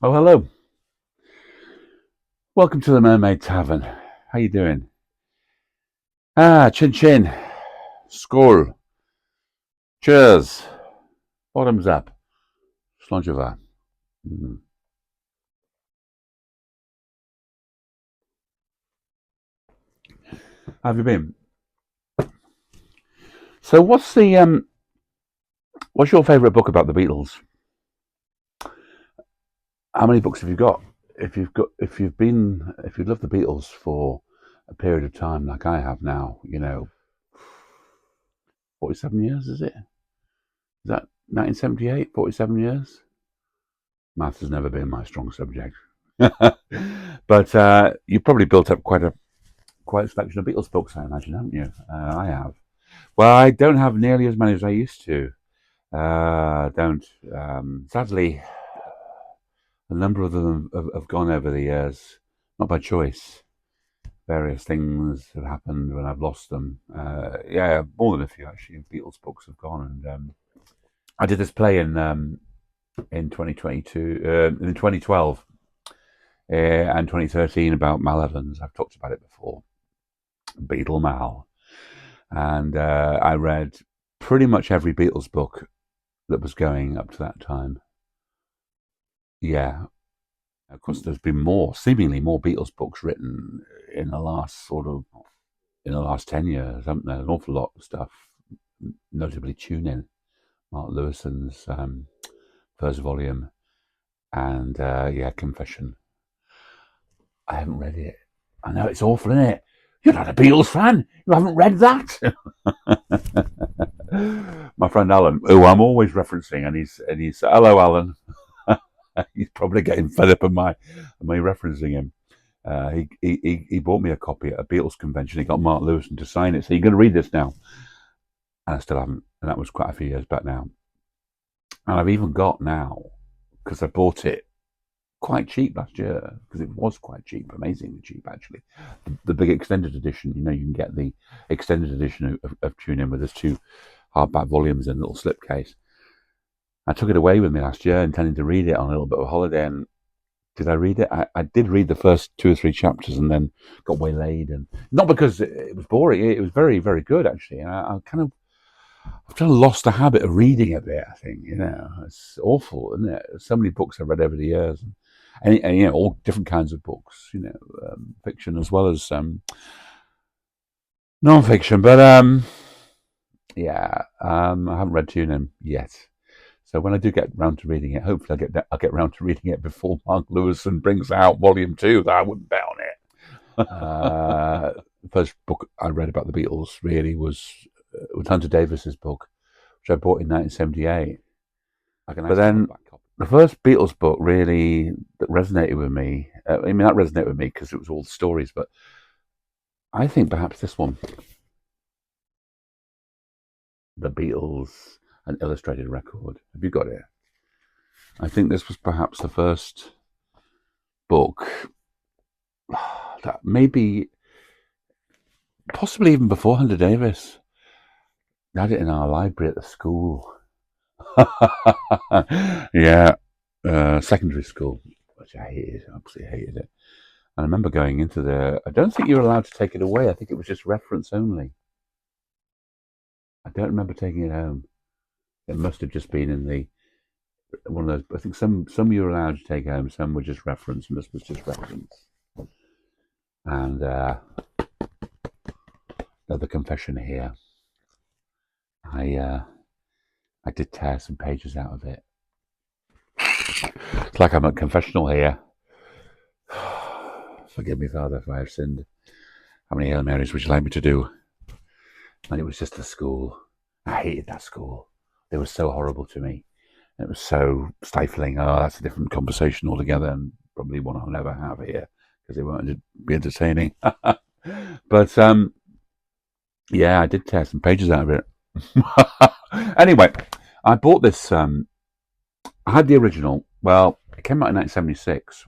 Oh, hello. Welcome to the Mermaid Tavern. How you doing? Chin chin. Skål. Cheers. Bottoms up. Slonjava. Mm. How have you been? So, what's your favourite book about the Beatles? How many books have you got? If you've loved the Beatles for a period of time like I have now, 47 years, is it? Is that 1978? 47 years? Maths has never been my strong subject. But you've probably built up quite a selection of Beatles books, I imagine, haven't you? I have. Well, I don't have nearly as many as I used to. Don't. Sadly, a number of them have gone over the years, not by choice. Various things have happened when I've lost them. Yeah, more than a few actually. Beatles books have gone, and I did this play in 2022, in 2012, and 2013 about Mal Evans. I've talked about it before. Beatle Mal. And I read pretty much every Beatles book that was going up to that time. Yeah, of course, there's been seemingly more Beatles books written in the last in the last 10 years, haven't there? An awful lot of stuff, notably Tune In, Mark Lewison's first volume, and yeah, Confession. I haven't read it. I know it's awful, isn't it? You're not a Beatles fan. You haven't read that. My friend Alan, who I'm always referencing, and he's hello, Alan. He's probably getting fed up of me referencing him. He bought me a copy at a Beatles convention. He got Mark Lewison to sign it. So you're going to read this now, and I still haven't. And that was quite a few years back now. And I've even got now because I bought it quite cheap last year because it was quite cheap, amazingly cheap actually. The big extended edition, you can get the extended edition of Tune In with those two hardback volumes in a little slipcase. I took it away with me last year, intending to read it on a little bit of a holiday. And did I read it? I did read the first two or three chapters, and then got waylaid, and not because it was boring. It was very, very good actually. And I've kind of lost the habit of reading a bit. I think it's awful, isn't it? So many books I've read over the years, and all different kinds of books. Fiction as well as non-fiction. But yeah, I haven't read Tune In yet. So when I do get round to reading it, hopefully I'll get round to reading it before Mark Lewison brings out Volume 2. That I wouldn't bet on it. The first book I read about the Beatles really was Hunter Davis's book, which I bought in 1978. But then the first Beatles book really that resonated with me. That resonated with me because it was all the stories. But I think perhaps this one, The Beatles, an illustrated record. Have you got it? I think this was perhaps the first book that maybe, possibly even before Hunter Davis. We had it in our library at the school. Yeah, secondary school, which I hated, absolutely hated it. And I remember going into I don't think you were allowed to take it away. I think it was just reference only. I don't remember taking it home. It must have just been in one of those. I think some you were allowed to take home, some were just reference, and this was just reference. And the confession here. I did tear some pages out of it. It's like I'm at confessional here. Forgive me, Father, if I have sinned. How many Hail Marys would you like me to do? And it was just the school. I hated that school. They were so horrible to me. It was so stifling. Oh, that's a different conversation altogether, and probably one I'll never have here because it won't be entertaining. But yeah, I did tear some pages out of it. Anyway, I bought this. I had the original. Well, it came out in 1976.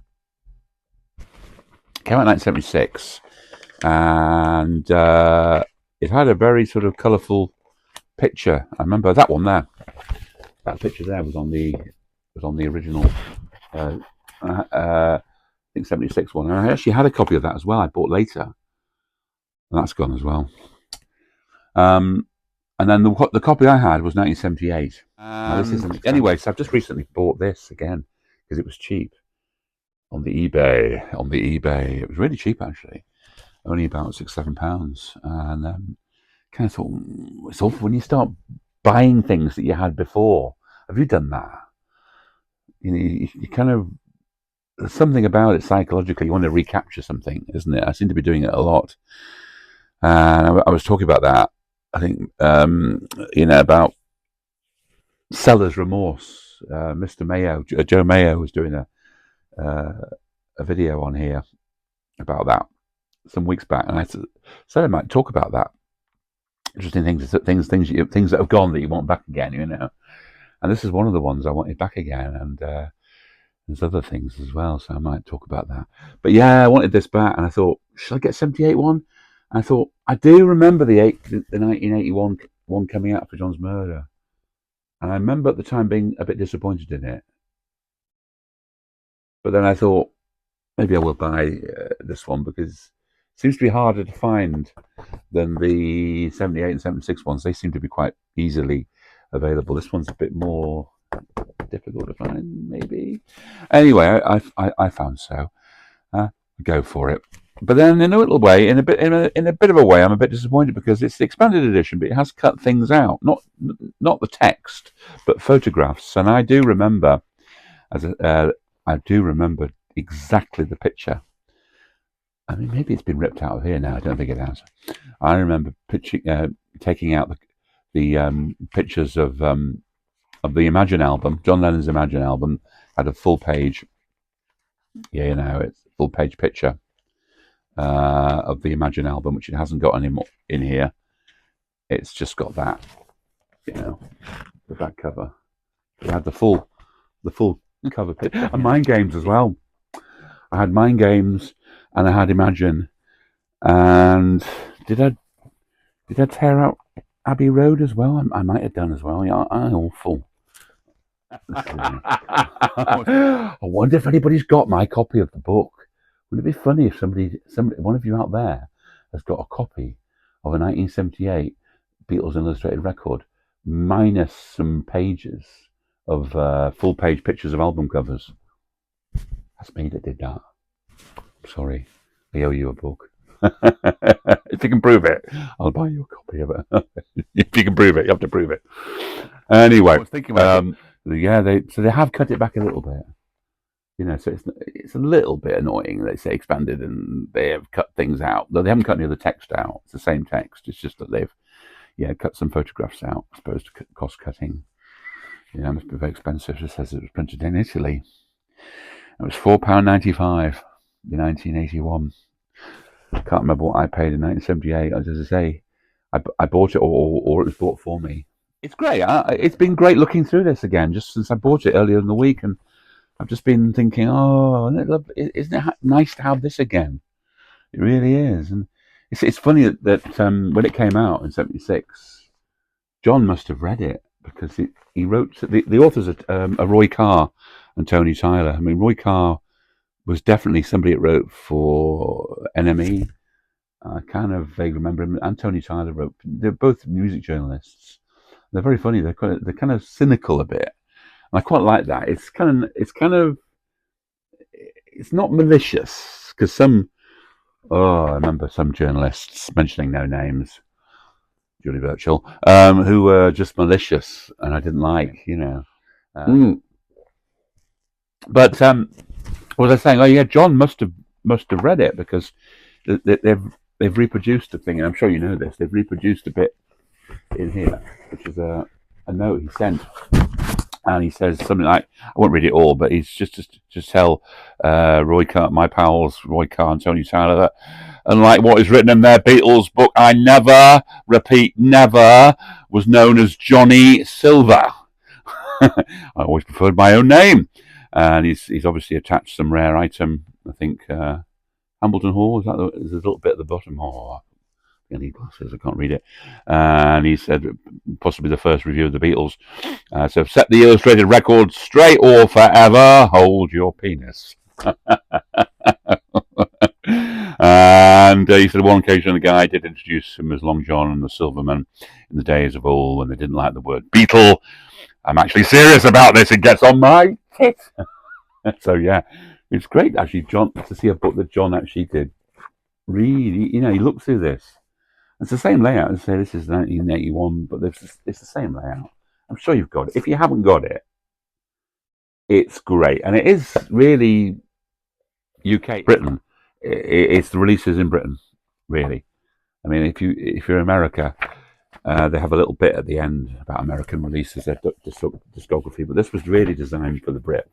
And it had a very sort of colourful picture. I remember that one there. That picture there was on the original. I think 76 one. And I actually had a copy of that as well. I bought later, and that's gone as well. And then the copy I had was 1978. This isn't anyway. So I've just recently bought this again because it was cheap on the eBay. It was really cheap actually, only about £6-7. And kind of thought, it's awful when you start buying things that you had before. Have you done that? You kind of, there's something about it psychologically. You want to recapture something, isn't it? I seem to be doing it a lot. And I was talking about that. I think, about seller's remorse. Mr. Mayo, Joe Mayo, was doing a video on here about that some weeks back, and I said I might talk about that. Interesting things that have gone that you want back again, And this is one of the ones I wanted back again, and there's other things as well, so I might talk about that. But yeah, I wanted this back, and I thought, should I get 78 one? And I thought, I do remember the 1981 one coming out for John's murder. And I remember at the time being a bit disappointed in it. But then I thought, maybe I will buy this one because it seems to be harder to find than the 78 and 76 ones. They seem to be quite easily available. This one's a bit more difficult to find, maybe. Anyway, I found so. Go for it. But then, in a little way, in a bit of a way, I'm a bit disappointed because it's the expanded edition, but it has cut things out, not the text, but photographs. And I do remember, exactly the picture. I mean, maybe it's been ripped out of here now. I don't think it has. I remember taking out the pictures of the Imagine album. John Lennon's Imagine album had a full page. Yeah, it's a full page picture of the Imagine album, which it hasn't got anymore in here. It's just got that, the back cover. It had the full cover picture, and Mind Games as well. I had Mind Games, and I had Imagine, and did I tear out Abbey Road as well? I might have done as well. Yeah, I'm awful. I wonder if anybody's got my copy of the book. Wouldn't it be funny if somebody, one of you out there, has got a copy of a 1978 Beatles illustrated record, minus some pages of full-page pictures of album covers? That's me that did that. Sorry, I owe you a book. If you can prove it, I'll buy you a copy of it. If you can prove it, you have to prove it. Anyway, I was thinking about they have cut it back a little bit. So it's a little bit annoying. They say expanded and they have cut things out. Though they haven't cut any of the text out. It's the same text. It's just that they've cut some photographs out, as opposed to cost cutting. It must be very expensive. It says it was printed in Italy. It was £4.95 in 1981. I can't remember what I paid in 1978. As I say, I bought it or it was bought for me. It's great. It's been great looking through this again, just since I bought it earlier in the week, and I've just been thinking, isn't it nice to have this again? It really is. And it's funny that when it came out in 76, John must have read it, because he wrote, the authors are Roy Carr and Tony Tyler. I mean, Roy Carr was definitely somebody that wrote for NME. I kind of vaguely remember him. And Tony Tyler wrote. They're both music journalists. They're very funny. They're kind of cynical a bit, and I quite like that. It's not malicious, because I remember some journalists, mentioning no names, Julie Birchall, who were just malicious, and I didn't like, But what was I saying? Oh yeah, John must have read it, because they've reproduced the thing, and I'm sure you know this. They've reproduced a bit in here, which is a note he sent, and he says something like, I won't read it all, but he's just tell Roy Carr, my pals Roy Carr and Tony Tyler, that unlike what is written in their Beatles book, I never, repeat, never, was known as Johnny Silver. I always preferred my own name. And he's obviously attached some rare item. I think Hambleton Hall, there's a little bit at the bottom. I need glasses, I can't read it. And he said possibly the first review of the Beatles. So set the illustrated record straight or forever hold your penis. And he said, on one occasion, the guy did introduce him as Long John and the Silverman in the days of old when they didn't like the word Beatle. I'm actually serious about this. It gets on my tit. So, yeah, it's great, actually, John, to see a book that John actually did. Really, he looked through this. It's the same layout as say this is 1981, but it's the same layout. I'm sure you've got it. If you haven't got it, it's great, and it is really UK, Britain. It's the releases in Britain, really. I mean, if you're America, they have a little bit at the end about American releases, their discography, but this was really designed for the Brit.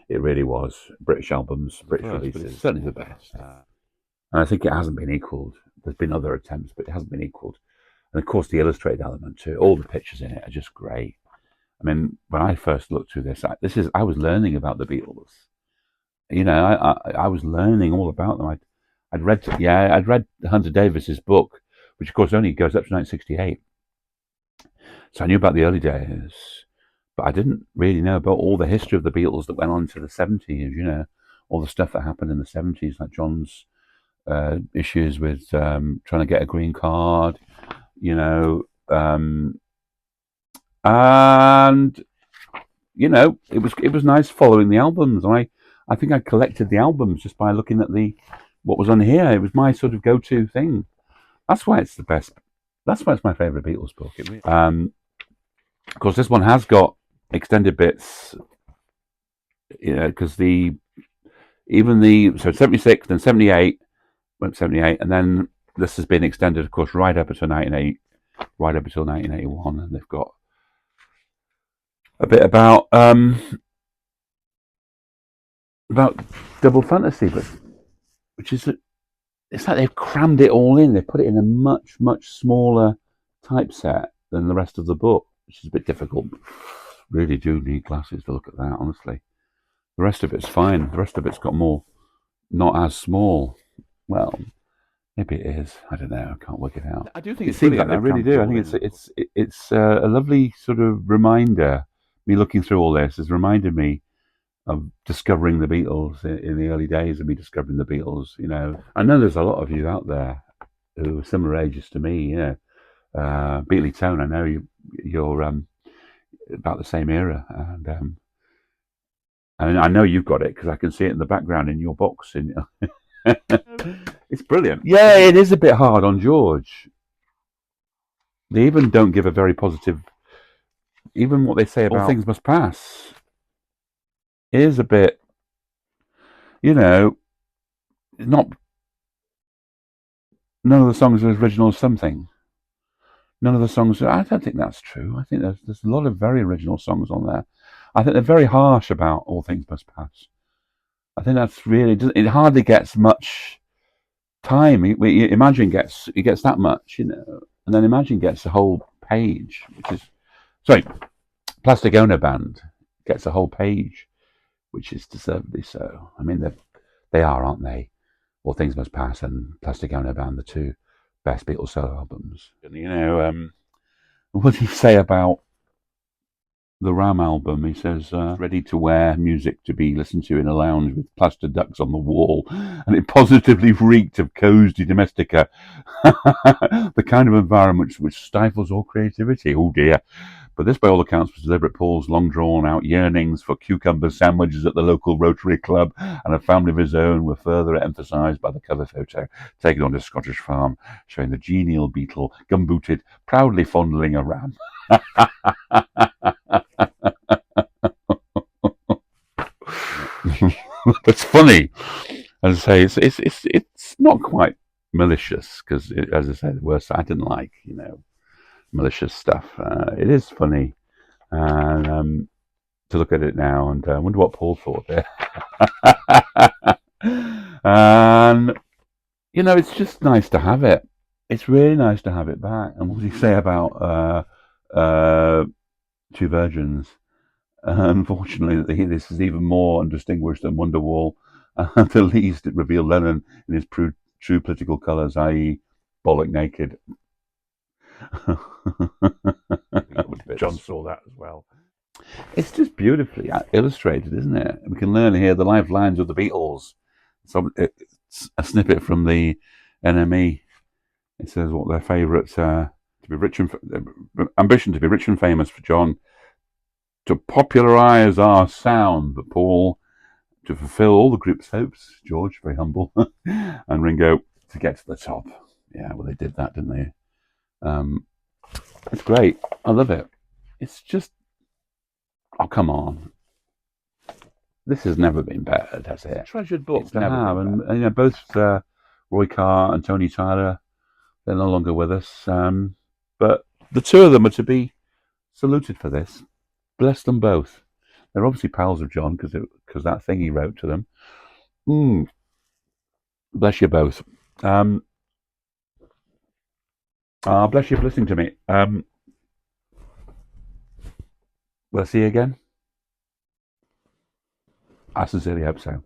It really was. British albums, British releases. It's certainly the best. And I think it hasn't been equalled. There's been other attempts, but it hasn't been equalled. And of course, the illustrated element too. All the pictures in it are just great. I mean, when I first looked through this, I was learning about the Beatles. I was learning all about them. I'd read Hunter Davis's book, which of course only goes up to 1968. So I knew about the early days, but I didn't really know about all the history of the Beatles that went on to the 70s. All the stuff that happened in the 70s, like John's issues with trying to get a green card, and it was nice following the albums. And I think I collected the albums just by looking at what was on here. It was my sort of go-to thing. That's why it's the best. That's why it's my favourite Beatles book. Of course, this one has got extended bits, because so 76, then 78, went 78, and then this has been extended, of course, right up until 1981, and they've got a bit about double fantasy, but it's like they've crammed it all in. They put it in a much, much smaller typeset than the rest of the book, which is a bit difficult. Really do need glasses to look at that, honestly. The rest of it's fine. The rest of it's got more, not as small. Well, maybe it is. I don't know. I can't work it out. I do think it seems like I really do. I think it's a lovely sort of reminder. Me looking through all this has reminded me of discovering the Beatles in the early days of me discovering the Beatles. I know there's a lot of you out there who are similar ages to me. Beatley Tone, I know you're about the same era, and I know you've got it because I can see it in the background in your box. It's brilliant. Yeah, it is a bit hard on George. They even don't give a very positive. Even what they say about All Things Must Pass is a bit, not. None of the songs are as original as something. None of the songs. I don't think that's true. I think there's a lot of very original songs on there. I think they're very harsh about All Things Must Pass. I think that's really. It hardly gets much time. Imagine gets that much, and then Imagine gets a whole page, which is sorry, Plastic Ono Band gets a whole page, which is deservedly so. I mean, they are, aren't they? All Things Must Pass and Plastic Ono Band, the two best Beatles solo albums. And, what do you say about the Ram album? He says, ready to wear music to be listened to in a lounge with plaster ducks on the wall, and it positively reeked of cosy domestica, the kind of environment which stifles all creativity. Oh dear. But this, by all accounts, was deliberate. Paul's long drawn out yearnings for cucumber sandwiches at the local Rotary Club and a family of his own were further emphasised by the cover photo taken on a Scottish farm, showing the genial Beatle, gumbooted, proudly fondling a ram. That's funny. As I say, it's not quite malicious because, as I say, the worst I didn't like, malicious stuff. It is funny, and to look at it now, and I wonder what Paul thought there. And it's just nice to have it. It's really nice to have it back. And what did he say about Two Virgins? Unfortunately, this is even more undistinguished than Wonderwall. At the least, it revealed Lennon in his true political colours, i.e., bollock naked. John saw that as well. It's just beautifully illustrated, isn't it? We can learn here the lifelines of the Beatles. So it's a snippet from the NME. It says what their favourite to be rich and ambition to be rich and famous for John, to popularise our sound, but Paul to fulfil all the group's hopes. George, very humble, and Ringo to get to the top. Yeah, well, they did that, didn't they? It's great. I love it. It's just, oh, come on. This has never been better, has it? Treasured book to have, and both Roy Carr and Tony Tyler, they're no longer with us. But the two of them are to be saluted for this. Bless them both. They're obviously pals of John because that thing he wrote to them. Bless you both. Bless you for listening to me. Will I see you again? I sincerely hope so.